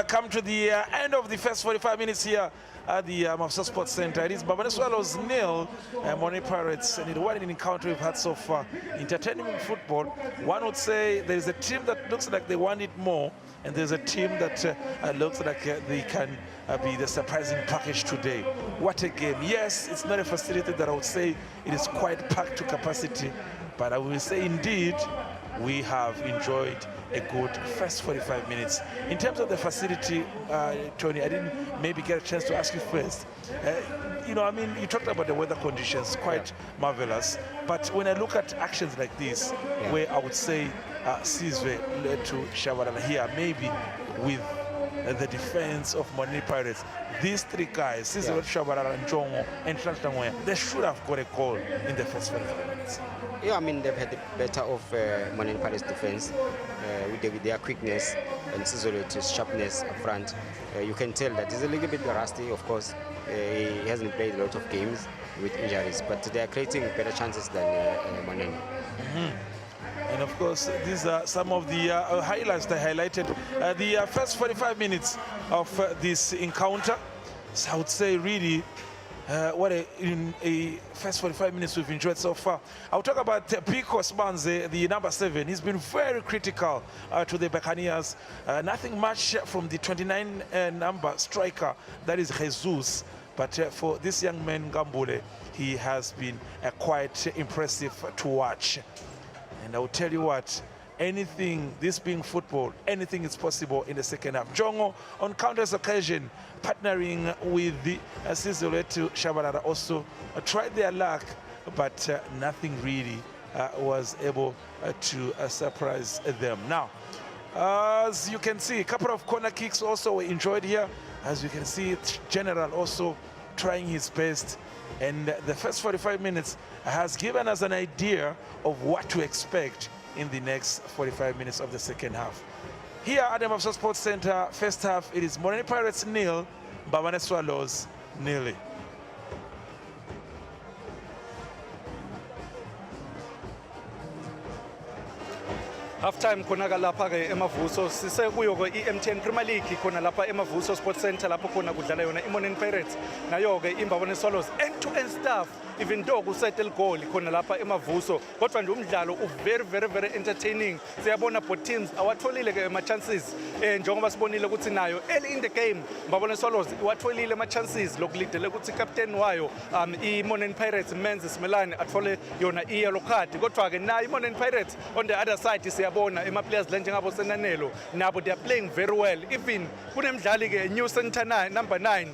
come to the end of the first 45 minutes here at the Mafsa Sports Center. It is Mbabane Swallows 0, Morne Pirates, and what an encounter we've had so far. Entertaining football. One would say there is a team that looks like they want it more, and there's a team that looks like they can be the surprising package today. What a game. Yes, it's not a facility that I would say it is quite packed to capacity, but I will say indeed we have enjoyed a good first 45 minutes. In terms of the facility, Tony, I didn't maybe get a chance to ask you first. You know, I mean, you talked about the weather conditions, quite marvelous. But when I look at actions like this, where I would say Sizwe led to Shabalala here, maybe with the defense of Morne Pirates, these three guys, Sizwe, Shabalala, and Jongo, and Transtangoya, they should have got a goal in the first 45 minutes. Yeah, I mean, they've had the better of Morne Pirates defense with their quickness and Sizwe's sharpness up front. You can tell that he's a little bit rusty, of course. He hasn't played a lot of games with injuries, but they are creating better chances than Morne. And of course, these are some of the highlights that highlighted the first 45 minutes of this encounter. So I would say really what in a first 45 minutes we've enjoyed so far. I'll talk about Pico Sbanze, the number 7. He's been very critical to the Buccaneers. Nothing much from the 29 number striker, that is Jesus. But for this young man, Gambule, he has been quite impressive to watch. And I will tell you what, anything, this being football, anything is possible in the second half. Jongo, on countless occasion, partnering with the Sizwe to Shabalala, also tried their luck, but nothing really was able to surprise them. Now, as you can see, a couple of corner kicks also were enjoyed here. As you can see, General also trying his best. And the first 45 minutes has given us an idea of what to expect in the next 45 minutes of the second half. Here at the Mafsa Sports Center, first half, it is Morne Pirates 0, Mbabane Swallows 0. Halftime khona lapha ke eMavuso sisekuyo ke iMTN Premier League khona lapha eMavuso Sports Center lapho khona kudlala yona iMorne Pirates nayo ke iMbabane Swallows end-to-end staff even though kusettle goal khona lapha eMavuso kodwa nje umdlalo very entertaining. Siyabona both teams awatholile ke ama chances njengoba sibonile ukuthi nayo early in the game Mbabane Swallows watholile ama chances lokulidele ukuthi captain wayo iMorne Pirates Menzi Simelane athole yona i-yellow card kodwa ke nayo iMorne Pirates on the other side siyabona ema-players la njengabo Senanelo nabo they are playing very well. Even kunemdlali ke new center 9 number 9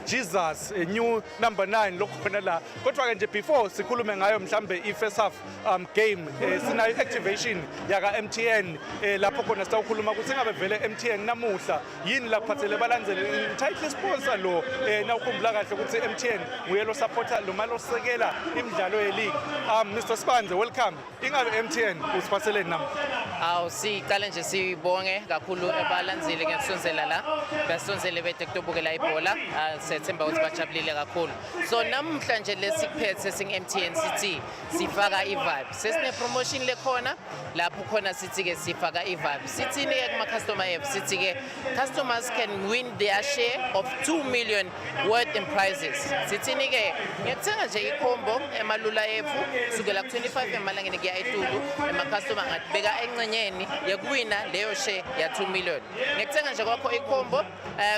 Jesus new number 9 lokho khona la kodwa ke nje before sikhulume ngayo mhlambe i-first half game sinayo activation yaka MTN lapho khona sitawukhuluma ukuthi ngabe vele MTN namuhla yini la kuphathele balandzele title sponsor lo nawukhumbula kahle ukuthi MTN nguyelo supporter lo malo sekela imidlalo ye-league. Mr. Sbanze, welcome. Ingabe MTN usiphatheleni nama? Siqale nje sibonge kakhulu abalandzeli ngesonzela la basonzele bete kutobukela ibhola sethemba ukuthi bajabulile kakhulu. So namhla nje lesikuphethe sing-MTN City sifaka i-vibe. Sesine promotion lekhona lapho khona sithi ke sifaka i-vibe. Sithi ke kuma customer app sithi ke customers can win their share of 2 million worth in prizes. Sithi ke ngiyathenga nje i-combo emalula efu sukela ku 25 emalangeni kuya etulu ema-customer ngatibeka encenyeni yakuwina leyo share ya 2 million. Ngiyathenga nje kwakho i-combo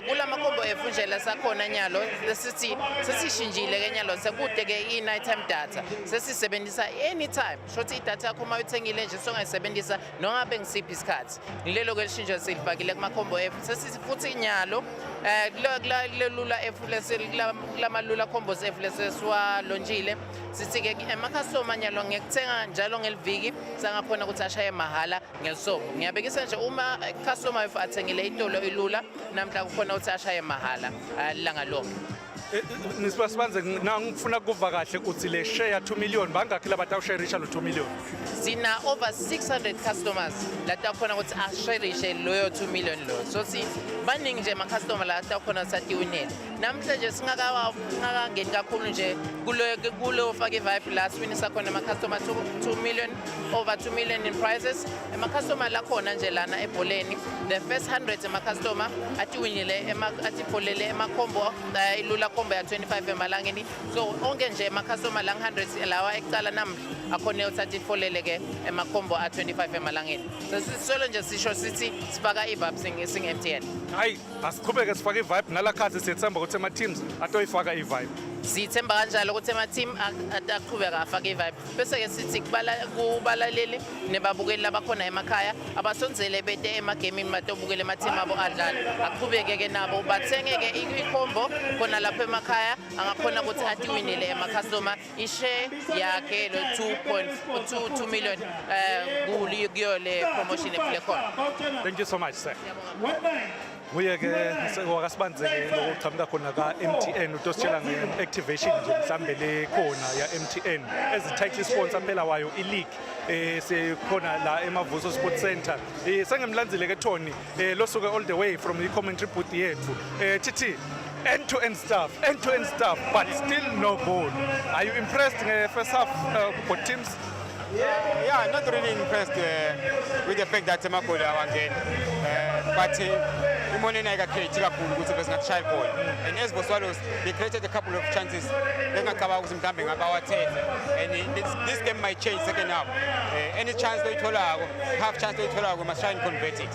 kulama combo efu nje la sakhona nyalo sithi sesishintshile ke nyalo sekude ke i-night time data sesisebenzisa anytime shothi idatha yakho uma uthengile nje songayisebenzisa nongabe ngisiphi isikhathi ngilelo ke lishintsho silifakile kuma combo efu sesithi futhi nyalo kulelula efu lesilamalula combos efu leseswa lonjile sithi ke ema-customer nyalo ngiyakuthenga njalo ngeliviki sangakhona ukuthi ashaye mahala ngelisomo. Ngiyabekisa nje uma customer efu athengile itolo ilula namhla kukhona ukuthi ashaye mahala langa lonke. Nisibanze ngifuna kuva kahle uthi le share 2 million bangakhi labantu awusharisha lo 2 million. Sina over 600 customers lata khona ukuthi asharishe loyo 2 million lo. So si baningi nje ama customer lata khona satiwinela. Namhlanje singakangeni kakhulu nje kulo fake vibe last win sakhona ama customer 2 million over 2 million in prizes. Ama customer la khona nje lana ebholeni the first 100 ama customer atiwinile atipolele ema combo ilula combo ya 25 emalangeni. So onke nje ama customer la 100 lawa ekucala namhla akhona uthathi folele ke ema combo a 25 emalangeni. So sisolo nje sisho sithi sifaka iVibes sing MTN. Hayi asiqhubeke sifake ivibe nalakhathi siyethemba ukuthi ama teams atoyifaka ivibe. Sithemba kanjalo ukuthi ama team aqhubeka afake iVibe. Bese ke sithi kubalaleli nebabukeli labakhona emakhaya abasonzele bete ema gaming matobukele ama team abo adlala. Aqhubeke ke nabo bathenge ke i-combo khona lapha emakhaya angakhona ukuthi atiwinile ema customer ishare yakhe lo 2.2 million kuyo le promotion ephile khona. Thank you so much sir. Uye ke wakasibanzeke lokuqhamuka khona ka MTN utositshela nge-activation nje mhlambe le khona ya MTN as a title sponsor phela wayo i-league sekhona la eMavuso Sports Center. Sengemlandzile ke Tony losuke all the way from the commentary booth yethu. Titi end-to-end stuff, but still no goal. Are you impressed first half for teams? Yeah, not really impressed with the fact that Makola again. But Imonena got created a pool with a child ball. And as Swallows, they created a couple of chances. They're going to come out with some dumping about 10. And this game might change second half. Any chance they told half chance they told we must try and convert it.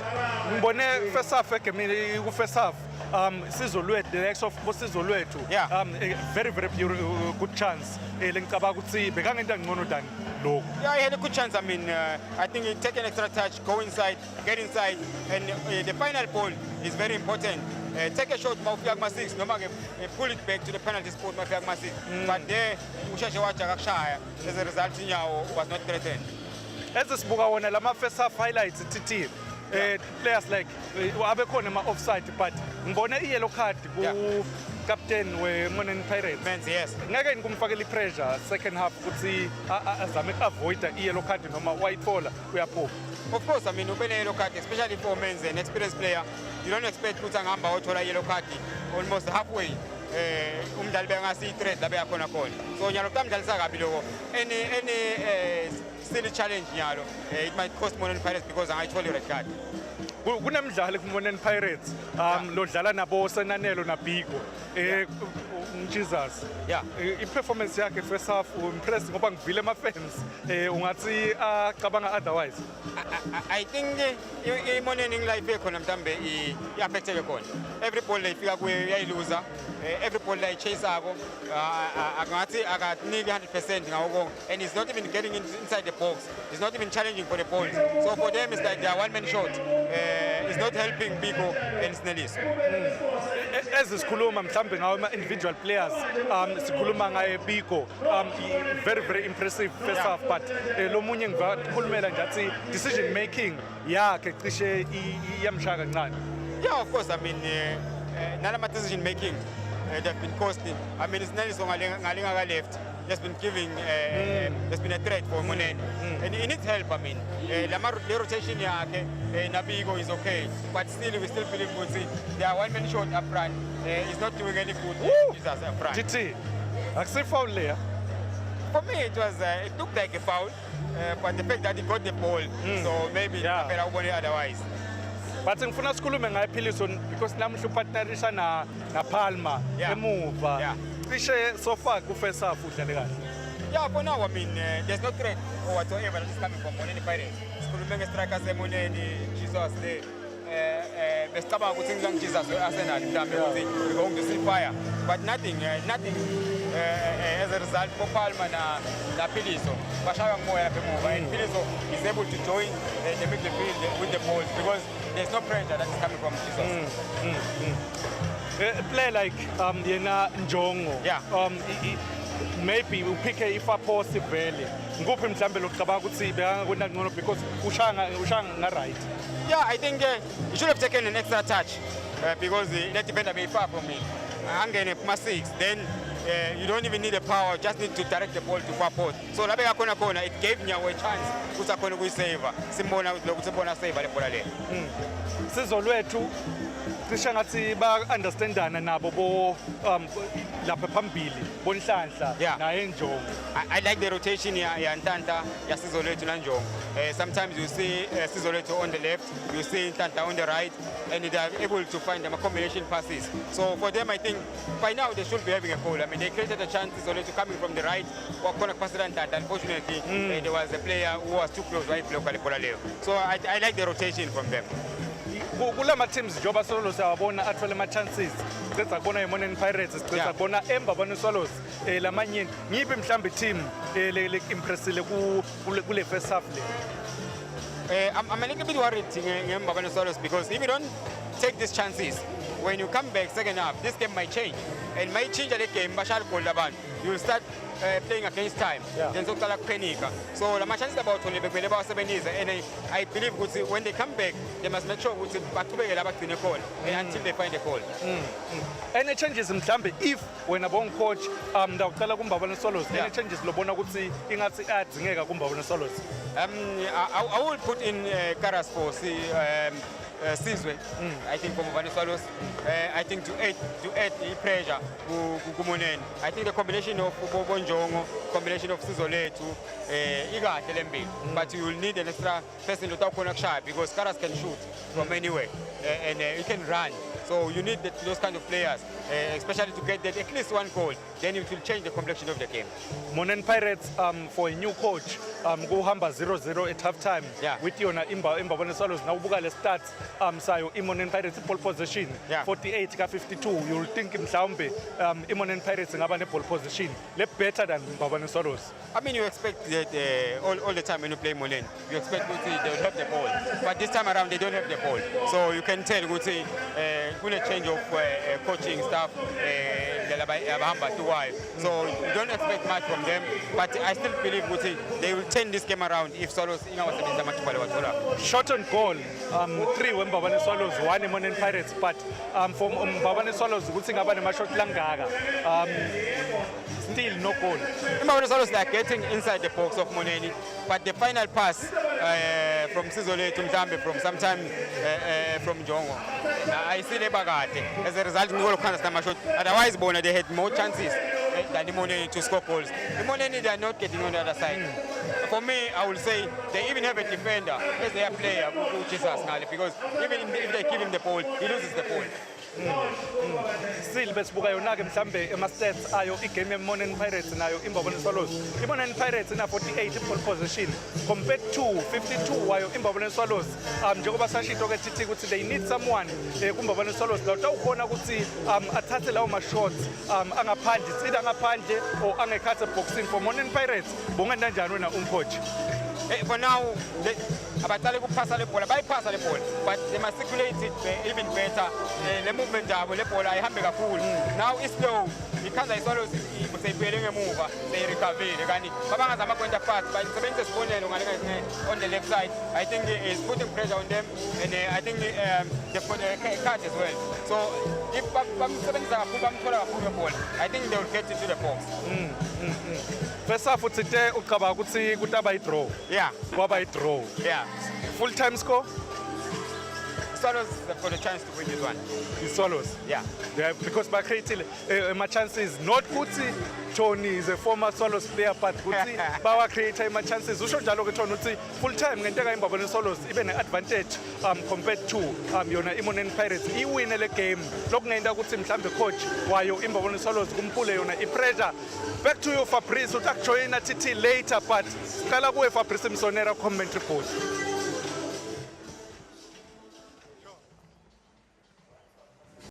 Mbone first half first half. Sizolwethu the next of Sizolwethu. Yeah. Very good chance. Lengicabanga ukuthi bekangento ngcono than lokho. Yeah, he had a good chance. I mean, I think he take an extra touch, go inside, get inside, and the final ball is very important. Take a shot, Mafia 6, no matter pull it back to the penalty spot, Mafia 6. But there, as a result, was not threatened. As a spoke on the first half highlights, TT. Players like abekhona ama offside but ngibona i-yellow card ku captain we Monen Pirates. Yes. Ngeke ngikumfakela pressure second half ukuthi azame avoid i-yellow card noma wayithola uyaphupha. Of course, I mean, ube yellow card, especially for men's an experienced player. You don't expect ukuthi angahamba uthola yellow card almost halfway. Umdlali bengasi threat la beyakhona khona. So nyalo kamdlalisa kabi lokho. Any still a challenge nyalo. It might cost Monen Pirates because angayitholi red card. Kunemidlalo kuMonen Pirates lo dlala nabo Senanelo na Biko Jesus. Yeah. I-performance yakhe first half impressed ngoba ngivile ama fans ungathi acabanga otherwise. I think iMonen in life ekhona mhlambe i-affected khona. Every ball layifika kuye uyayiluza. Every ball la chase abo angathi akakuniki 100% ngawo and he's not even getting inside the box. He's not even challenging for the balls. So for them it's like they are one man short. It's not helping Biko and Snellis. As sikhuluma mhlambe ngawo ama individual players sikhuluma ngaye Biko very impressive first half but lo munye ngikhulumela nje athi decision making yakhe cishe iyamshaka kancane. Yeah, of course. I mean nalama decision making they've been costing. I mean Snellis ngalinga left. There's been giving, there's been a threat for Monen. And he needs help, I mean. The rotation here, Nabigo is okay. But still, we still believe they are one man short up front. He's not doing any good Jesus up front. GT, accept foul there. For me, it looked like a foul. But the fact that he got the ball, so maybe otherwise. But ngifuna sikhulume ngaye Philiso because namhla upartnerisha na Palma emuva. Yeah. Cishe so far ku first half udlale kahle. Yeah, for now I mean there's no threat or whatsoever that is coming from Monen Pirates. Sikhulume strikers eMonen Jesus there. Besicabanga ukuthi ngizange Jesus Arsenal mhlambe ukuthi we're going to see fire. But nothing as a result for Palma na Philiso. Bashaya ngoya lapha emuva and Philiso is able to join the midfield with the balls because there's no pressure that is coming from Jesus. A player like Yena Njongo, maybe uphike ifa sivele nguphi mhlambe lokucabanga ukuthi bekangakwenza ngcono because ushanga nga right. Yeah, I think he should have taken an extra touch because that defender may far from him. angene kuma-6, then you don't even need a power, just need to direct the ball to far post. So lapha yakhona khona, it gave Nyawo a chance ukuthi akhona ukuyiseva. Simbona ukuthi sibona save le bhola le. Sizwe lwethu cishe ngathi ba-understandana nabo lapha phambili bonhlanhla Yeah. naye Njongo. I like the rotation ya Ntanta, ya Sizwe Lwethu na Njongo. Sometimes you see Sizwe Lwethu on the left, you see Ntanta on the right, and they are able to find them a combination passes. So for them, I think by now they should be having a goal. I mean, they created a chance, Sizwe Lwethu coming from the right, wakona pass Ntanta. Unfortunately, there was a player who was too close, right, block Bola Leo. So I like the rotation from them. Kulama teams njoba Swallows siyabona athola ama-chances siqeda kubona iMoneni Pirates siqeda Yeah. kubona Mbabane Swallows lamanye ngiphi mhlambe team le-impressile kule first half le. I'm a little bit worried Mbabane Swallows because if you don't take these chances, when you come back second half, this game might change. And might change the game, bashal goal laban. You will start playing against time. Yeah. Then so panika. So the chances about only and I believe when they come back, they must make sure back to the call until they find a goal. Any changes mhlambe if wena bon coach ndawucela kuMbabane Swallows, Yeah. any changes lobona ukuthi ingathi adzingeka kuMbabane Swallows? I will put in Karas for Sizwe, I think for Mbabane Swallows. I think to add the pressure to Moneni. I think the combination of Njongo, combination of Sizwe Lwethu, but you will need an extra person to talk on sharp because Karas can shoot from anywhere and he can run. So you need those kind of players, especially to get that at least one goal. Then it will change the complexion of the game. Moneni Pirates for a new coach kuhamba 0-0 at half time Yeah. with yona Mbabane Swallows nawubuka le stats sayo iMoneni Pirates pole position Yeah. 48 ka 52 you will think mhlawumbe iMoneni Pirates ngaba ne pole position le better than Mbabane Swallows. I mean, you expect that all the time when you play Moneni, you expect Guti they will have the ball. But this time around, they don't have the ball. So you can tell Guti with a change of coaching staff, so you don't expect much from them. But I still believe Guti they will turn this game around if Swallows Shot on goal 3 when Mbabane Swallows 1 iMoneni Pirates, but for Mbabane Swallows ukuthi ngaba nemashot langaka still no goal. Mbabane Swallows they are getting inside the box of Moneni, but the final pass from Sizwe Lwethu Mhlambe from sometime from Njongo, I see Lebagate. As a result, otherwise Bona they had more chances than the Moneni to score goals. The Moneni they are not getting on the other side. For me, I will say they even have a defender as their player, which is Asnali, because even if they give him the ball, he loses the ball. Still besibuka yona ke mhlambe ama-stats ayo igame yeMoneni Pirates nayo iMbabane Swallows. iMoneni Pirates ina 48 pole position compared to 52 wayo iMbabane Swallows. Njengoba sashito ke thithi ukuthi they need someone kuMbabane Swallows la utawukhona ukuthi athathe lawo ma-shots angaphandle, either angaphandle or angekhathe boxing for Moneni Pirates. Bongena kanjani wena umcoach? For now, abatali kupasa le bola, bayipasa le bola, but they must circulate it even better. The movement yabo le bola ayihambe kakhulu. Now it's slow. Ikhanza iSwallows ibuyele ngemuva, they recover kanti babangazama kwenta fast, but sebenzisa isibonelo ngale on the left side. I think he is putting pressure on them, and I think they've got a catch as well. So if bamsebenzisa kakhulu bamthola kakhulu bola, I think they will get into the box. First half uthite ucabanga ukuthi kutaba i-draw. Yeah. Kwaba i-draw. Yeah. Full time score? Swallows have got a chance to win this one. Swallows. Yeah. Yeah, because by creating my chances, not Kuti. Tony is a former Swallows player, but Kuti Bawa creator my chances. Usho njalo ke Tony uthi full time ngenteka iMbabane Swallows even an advantage compared to yona iMoneni Pirates. Iwine le game. Lokungenda ukuthi mhlambe coach wayo iMbabane Swallows kumphule yona ipressure. Back to you Fabrice, utakujoina TT later, but qala kuwe Fabrice Msonera commentary board.